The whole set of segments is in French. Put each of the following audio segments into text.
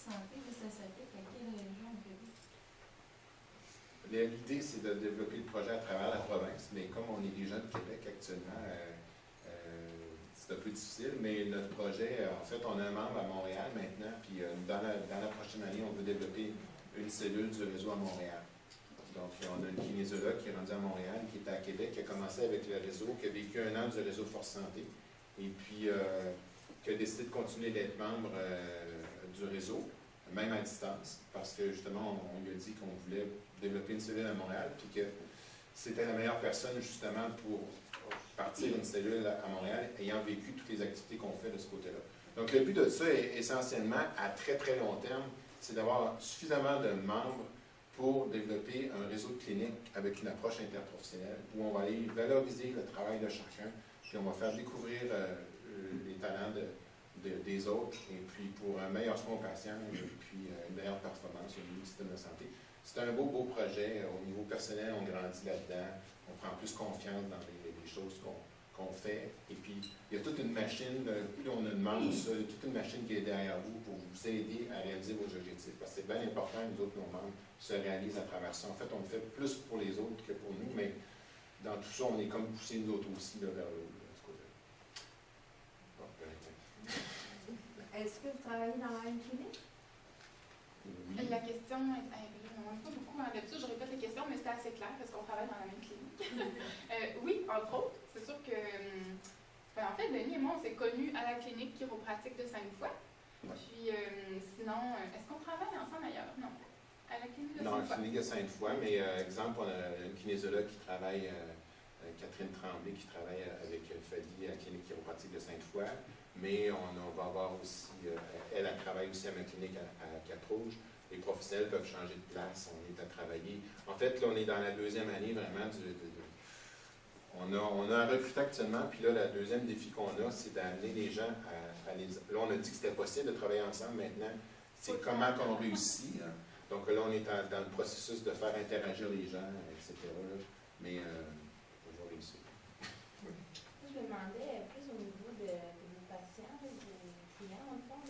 santé, ça s'applique à quelle région au Québec? L'idée, c'est de développer le projet à travers la province, mais comme on est des gens de Québec actuellement, c'est un peu difficile, mais notre projet, en fait, on a un membre à Montréal maintenant, puis dans la prochaine année, on veut développer une cellule du réseau à Montréal. Donc, on a une kinésiologue qui est rendue à Montréal, qui était à Québec, qui a commencé avec le réseau, qui a vécu 1 an du réseau Force Santé, et puis qui a décidé de continuer d'être membre du réseau, même à distance, parce que justement, on lui a dit qu'on voulait développer une cellule à Montréal, puis que c'était la meilleure personne justement pour partir une cellule à Montréal, ayant vécu toutes les activités qu'on fait de ce côté-là. Donc, le but de ça, est, essentiellement, à très, très long terme, c'est d'avoir suffisamment de membres pour développer un réseau de cliniques avec une approche interprofessionnelle, où on va aller valoriser le travail de chacun, puis on va faire découvrir les talents des autres, et puis pour un meilleur soin aux patients, et puis une meilleure performance au niveau du système de santé. C'est un beau, beau projet. Au niveau personnel, on grandit là-dedans. On prend plus confiance dans les choses qu'on fait. Et puis, il y a toute une machine, plus on a de membres, il y a toute une machine qui est derrière vous pour vous aider à réaliser vos objectifs. Parce que c'est bien important que nous autres, nos membres, se réalisent à travers ça. En fait, on le fait plus pour les autres que pour nous, mais dans tout ça, on est comme poussé nous autres aussi là, vers le côté. Bon, Est-ce que vous travaillez dans la même clinique? oui. La question est pas beaucoup en d'habitude, je répète les questions, mais c'était assez clair parce qu'on travaille dans la même clinique. Oui, entre autres, c'est sûr que, en fait, Denis et moi, on s'est connus à la clinique chiropratique de Sainte-Foy. Puis, sinon, est-ce qu'on travaille ensemble ailleurs? Non. À la clinique de Sainte-Foy? Non, à la clinique de Sainte-Foy, mais exemple, on a une kinésiologue qui travaille, Catherine Tremblay, qui travaille avec Fadi à la clinique chiropratique de Sainte-Foy, mais on va avoir aussi, elle travaille aussi à ma clinique à Cap-Rouge. Les professionnels peuvent changer de place, on est à travailler. En fait, là, on est dans la 2e année vraiment on a un recrutement actuellement, puis là, le deuxième défi qu'on a, c'est d'amener les gens à les... Là, on a dit que c'était possible de travailler ensemble maintenant. C'est comment qu'on réussit. Hein. Donc là, on est dans le processus de faire interagir les gens, etc. Là. Mais on va réussir. Je me demandais plus au niveau de vos patients, de vos clients, dans le fond.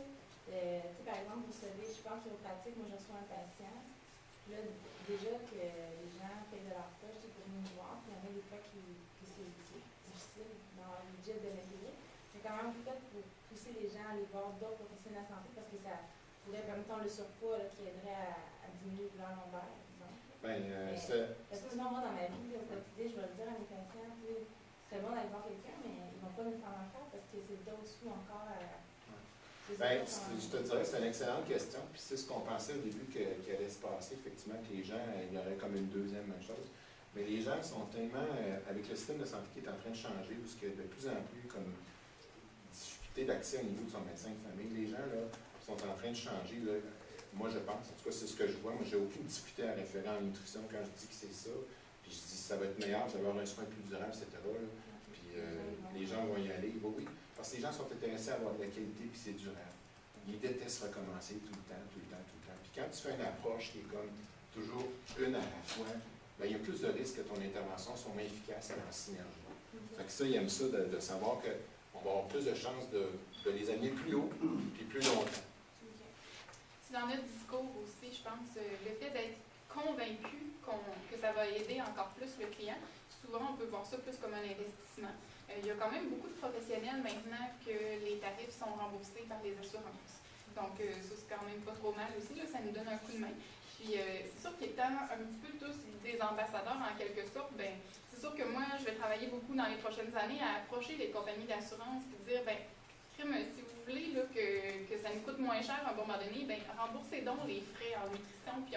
Par exemple, vous savez, je pense aux pratiques, moi je reçois un patient, là, déjà que les gens payent de leur poche pour venir me voir, puis il y en a des fois que c'est difficile dans leur budget de le payer. Mais comment vous faites pour pousser les gens à aller voir d'autres professionnels de la santé, parce que ça pourrait, comme mettons, le surpoids là, qui aiderait à diminuer le douleur lombaire, par exemple. Parce que sinon, moi, dans ma vie, au quotidien, je vais le dire à mes patients, c'est bon d'aller voir quelqu'un, mais ils ne vont pas nécessairement le faire parce que c'est d'autres sous encore à... Je te dirais que c'est une excellente question, puis c'est ce qu'on pensait au début qu'il allait se passer, effectivement, que les gens, il y aurait comme une deuxième chose. Mais les gens sont tellement, avec le système de santé qui est en train de changer, parce qu'il y a de plus en plus comme difficulté d'accès au niveau de son médecin de famille, les gens là, sont en train de changer. Là. Moi, je pense, en tout cas, c'est ce que je vois. Moi, j'ai aucune difficulté à référer en nutrition quand je dis que c'est ça. Puis je dis ça va être meilleur, vous allez avoir un soin plus durable, etc. Là. Puis les gens vont y aller. Oui, parce que les gens sont intéressés à avoir de la qualité, puis c'est durable. Ils détestent recommencer tout le temps. Puis quand tu fais une approche qui est comme toujours une à la fois, bien, il y a plus de risques que ton intervention soit moins efficace et en synergie. Fait que ça, ils aiment ça de savoir qu'on va avoir plus de chances de les amener plus haut puis plus longtemps. C'est dans notre discours aussi, je pense, le fait d'être convaincu que ça va aider encore plus le client. Souvent, on peut voir ça plus comme un investissement. Il y a quand même beaucoup de professionnels maintenant que les tarifs sont remboursés par les assurances. Donc, ça, c'est quand même pas trop mal aussi. Là, ça nous donne un coup de main. Puis, c'est sûr qu'étant un petit peu tous des ambassadeurs en quelque sorte, ben, c'est sûr que moi, je vais travailler beaucoup dans les prochaines années à approcher les compagnies d'assurance et dire, ben, si vous voulez là, que ça nous coûte moins cher à un moment donné, ben, remboursez donc les frais en nutrition, puis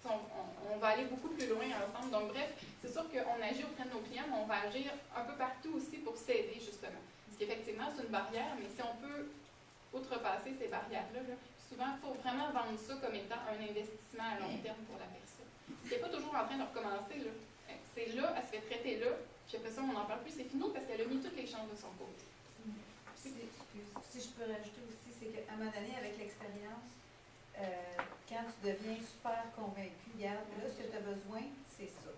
on va aller beaucoup plus loin ensemble. Donc, bref, c'est sûr qu'on agit auprès de nos clients, mais on va agir un peu partout aussi pour s'aider, justement. Parce qu'effectivement, c'est une barrière, mais si on peut outrepasser ces barrières-là, souvent, il faut vraiment vendre ça comme étant un investissement à long terme pour la personne. Ce qui n'est pas toujours en train de recommencer. C'est là, elle se fait traiter là, puis après ça, on n'en parle plus, c'est fini parce qu'elle a mis toutes les chances de son côté. Si je peux rajouter aussi, c'est qu'à un moment donné, avec l'expérience, quand tu deviens super convaincu, regarde, là, ce que tu as besoin, c'est ça.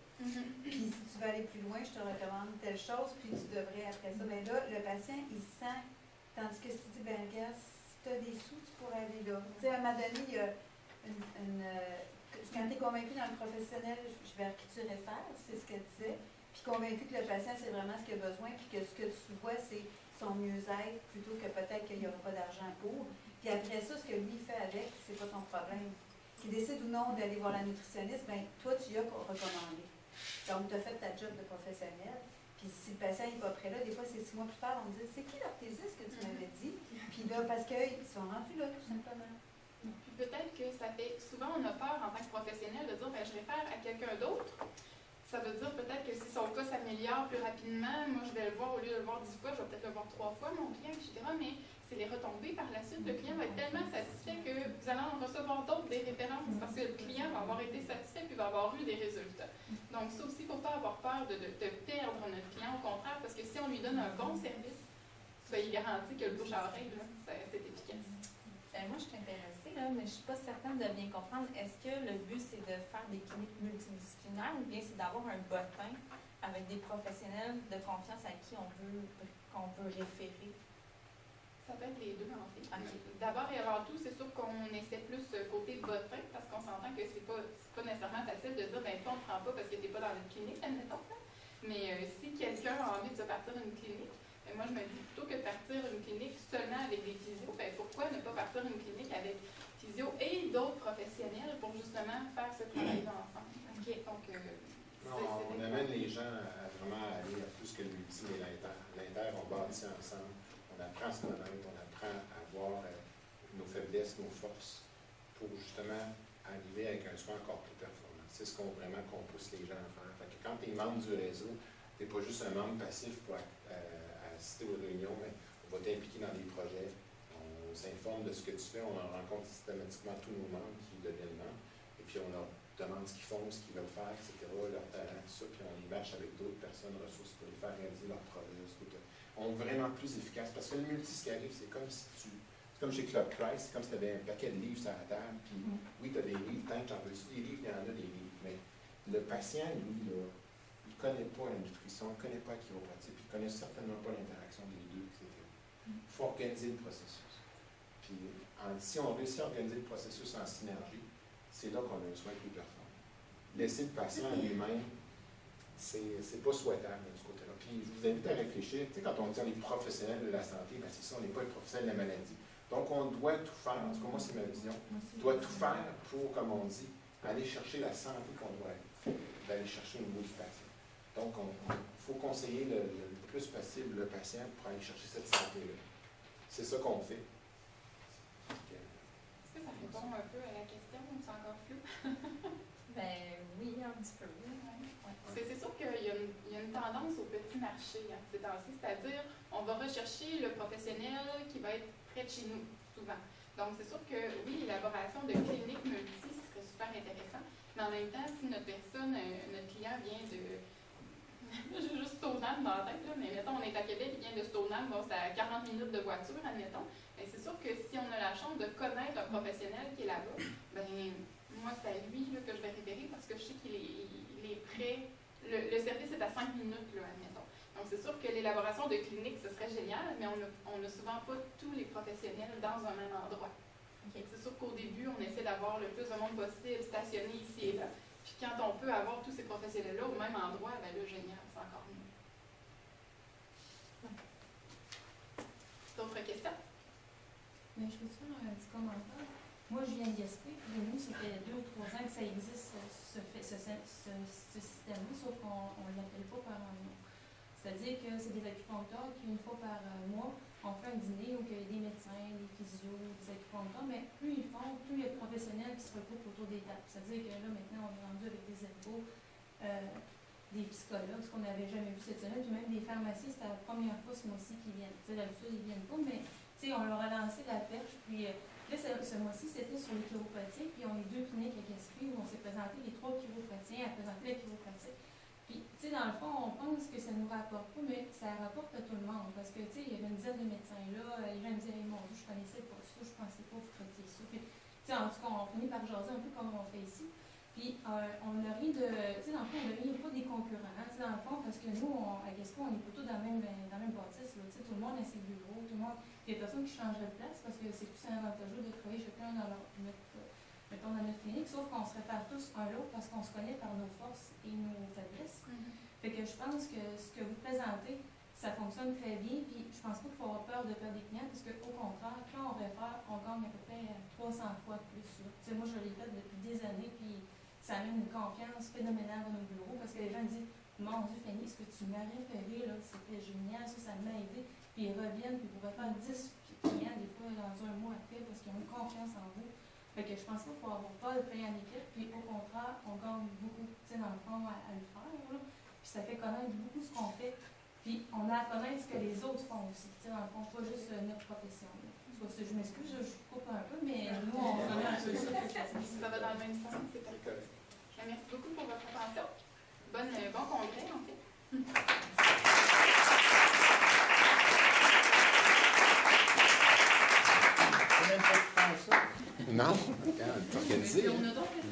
Puis si tu veux aller plus loin, je te recommande telle chose, puis tu devrais après ça. Mais là, le patient, il sent, tandis que si tu dis, ben regarde, si tu as des sous, tu pourrais aller là. Tu sais, à un moment donné, il y a quand tu es convaincu dans le professionnel, vers qui tu réfères, c'est ce qu'elle disait, puis convaincu que le patient, c'est vraiment ce qu'il a besoin, puis que ce que tu vois, c'est son mieux-être, plutôt que peut-être qu'il n'y aura pas d'argent pour. Puis après ça, ce que lui fait avec, c'est pas ton problème. Qu'il décide ou non d'aller voir la nutritionniste, bien, toi, tu y as recommandé. Donc, tu as fait ta job de professionnel. Puis si le patient n'est pas prêt là, des fois, c'est 6 mois plus tard, on me dit, c'est qui l'orthésiste que tu m'avais dit? Puis là, parce qu'ils sont rendus là, tout simplement. Puis peut-être que ça fait, souvent on a peur en tant que professionnel de dire, ben, je réfère à quelqu'un d'autre. Ça veut dire peut-être que si son cas s'améliore plus rapidement, moi je vais le voir, au lieu de le voir 10 fois, je vais peut-être le voir 3 fois, mon client, etc. Mais c'est les retombées par la suite. Le client va être tellement satisfait que vous allez en recevoir d'autres des références parce que le client va avoir été satisfait puis va avoir eu des résultats. Donc ça aussi, il ne faut pas avoir peur de perdre notre client, au contraire, parce que si on lui donne un bon service, soyez garanti que le bouche à oreille, c'est efficace. Moi, je suis intéressée, là, mais je ne suis pas certaine de bien comprendre. Est-ce que le but, c'est de faire des cliniques multidisciplinaires ou bien c'est d'avoir un bottin avec des professionnels de confiance à qui qu'on peut référer? Ça peut être les deux, en fait. Okay. D'abord et avant tout, c'est sûr qu'on essaie plus côté bottin, parce qu'on s'entend que c'est pas nécessairement facile de dire, ben toi, on ne prend pas parce que tu n'es pas dans une clinique, admettons. Mais si quelqu'un a envie de se partir une clinique, moi, je me dis, plutôt que de partir une clinique seulement avec des physios, ben, pourquoi ne pas partir une clinique avec physio et d'autres professionnels pour justement faire ce travail-là ensemble? Okay. Donc, on amène les gens à vraiment aller à plus que le multi et l'inter. L'inter, on bâtit ensemble, on apprend à se connaître, on apprend à voir nos faiblesses, nos forces, pour justement arriver avec un soin encore plus performant. C'est ce qu'on pousse les gens à faire. Fait que quand tu es membre du réseau, tu n'es pas juste un membre passif pour assister aux réunions, mais on va t'impliquer dans des projets, on s'informe de ce que tu fais, on en rencontre systématiquement tous nos membres qui deviennent membres, et puis on leur demande ce qu'ils font, ce qu'ils veulent faire, etc., leur talent, tout ça, puis on les matche avec d'autres personnes ressources pour les faire réaliser leurs projets. On est vraiment plus efficace, parce que le multi, ce qui arrive, c'est comme si c'est comme chez Club Price, c'est comme si tu avais un paquet de livres sur la table, puis oui, tu as des livres, tant que tu en veux des livres, il y en a des livres, mais le patient, lui, là, il ne connaît pas la nutrition, il ne connaît pas la chiropratique, puis il ne connaît certainement pas l'interaction des deux, etc. Il faut organiser le processus. Puis, si on réussit à organiser le processus en synergie, c'est là qu'on a un soin plus performant. Laisser le patient à lui-même, c'est pas souhaitable de ce côté-là. Puis, je vous invite à réfléchir. Tu sais, quand on dit les professionnels de la santé, ben c'est ça, on n'est pas les professionnels de la maladie. Donc, on doit tout faire, en tout cas, moi, c'est ma vision, on doit tout faire pour, comme on dit, aller chercher la santé qu'on doit aller, d'aller chercher au niveau du patient. Donc, il faut conseiller le plus possible le patient pour aller chercher cette santé-là. C'est ça qu'on fait. Est-ce que ça répond un peu à la question ou c'est encore flou? Ben oui, un petit peu. Ouais. C'est sûr qu'il y a une tendance au petit marché hein, ces temps-ci, c'est-à-dire on va rechercher le professionnel qui va être près de chez nous, souvent. Donc, c'est sûr que oui, l'élaboration de cliniques multi serait super intéressant, mais en même temps, si notre notre client vient de... J'ai juste Stoneham dans la tête, là, mais mettons, on est à Québec, il vient de Stoneham, bon, c'est à 40 minutes de voiture, admettons. Mais c'est sûr que si on a la chance de connaître un professionnel qui est là-bas, ben moi, c'est à lui là, que je vais référer parce que je sais qu'il est prêt. Le service est à 5 minutes, là, admettons. Donc, c'est sûr que l'élaboration de clinique, ce serait génial, mais on n'a souvent pas tous les professionnels dans un même endroit. Okay. C'est sûr qu'au début, on essaie d'avoir le plus de monde possible stationné ici et là. Puis quand on peut avoir tous ces professionnels-là au même endroit, ben là, génial, c'est encore mieux. D'autres questions? Mais je peux te faire un petit commentaire. Moi, je viens de Gaspé, puis nous, ça fait 2 ou 3 ans que ça existe, ce système-là, sauf qu'on ne l'appelle pas par un nom. C'est-à-dire que c'est des acupuncteurs qui, une fois par mois, on fait un dîner où il y a des médecins, des physios, des acupuncteurs, mais plus ils font, plus il y a de professionnels qui se regroupent autour des tables. C'est-à-dire que là, maintenant, on est rendu avec des ergos, des psychologues, ce qu'on n'avait jamais vu cette semaine, puis même des pharmacies, c'était la première fois ce mois-ci qu'ils viennent. D'habitude, ils ne viennent pas, mais on leur a lancé la perche, puis là, ce mois-ci, c'était sur les chiropratiques, puis on a eu 2 cliniques à Gaspé où on s'est présenté les 3 chiropraticiens à présenter la chiropratique. Puis, dans le fond, on pense que ça ne nous rapporte pas, mais ça rapporte à tout le monde, parce que, il y avait une dizaine de médecins là, les gens me disaient, mon Dieu, je connaissais pas ça, je pensais pas vous traiter ça. Puis, en tout cas, on finit par jaser un peu comme on fait ici. Puis, on a ri de, dans le fond, on a ri pas des concurrents, dans le fond, parce que nous, à Gaspé, on est plutôt dans la même bâtisse, là, tout le monde a ses bureaux, tout le monde... il y a personne qui changerait de place parce que c'est plus avantageux de travailler chacun dans mettons dans notre clinique, sauf qu'on se réfère tous un l'autre parce qu'on se connaît par nos forces et nos faiblesses. Fait que je pense que ce que vous présentez, ça fonctionne très bien, puis je pense pas qu'il faut avoir peur de perdre des clients, parce qu'au contraire, quand on réfère, on gagne à peu près 300 fois de plus. Tu sais, moi, je l'ai fait depuis des années, puis ça amène une confiance phénoménale dans nos bureaux, parce que les gens disent « Mon Dieu, Fanny, ce que tu m'as référé, là, c'était génial, ça m'a aidé. » Puis ils reviennent, puis vous refaire 10 clients, des fois, dans un mois après, parce qu'ils ont une confiance en vous. Fait que je pense pas qu'il faut avoir peur de travailler en équipe, puis au contraire, on gagne beaucoup, tu sais, dans le fond, à le faire, là. Puis ça fait connaître beaucoup ce qu'on fait. Puis on a à connaître ce que les autres font aussi, tu sais, dans le fond, pas juste notre profession. Je m'excuse, je coupe un peu, mais nous, on connaît un peu ça. Ça va dans le même sens, c'est correct. Merci beaucoup pour votre attention. Bon congrès, en fait. Non, regarde, organisé.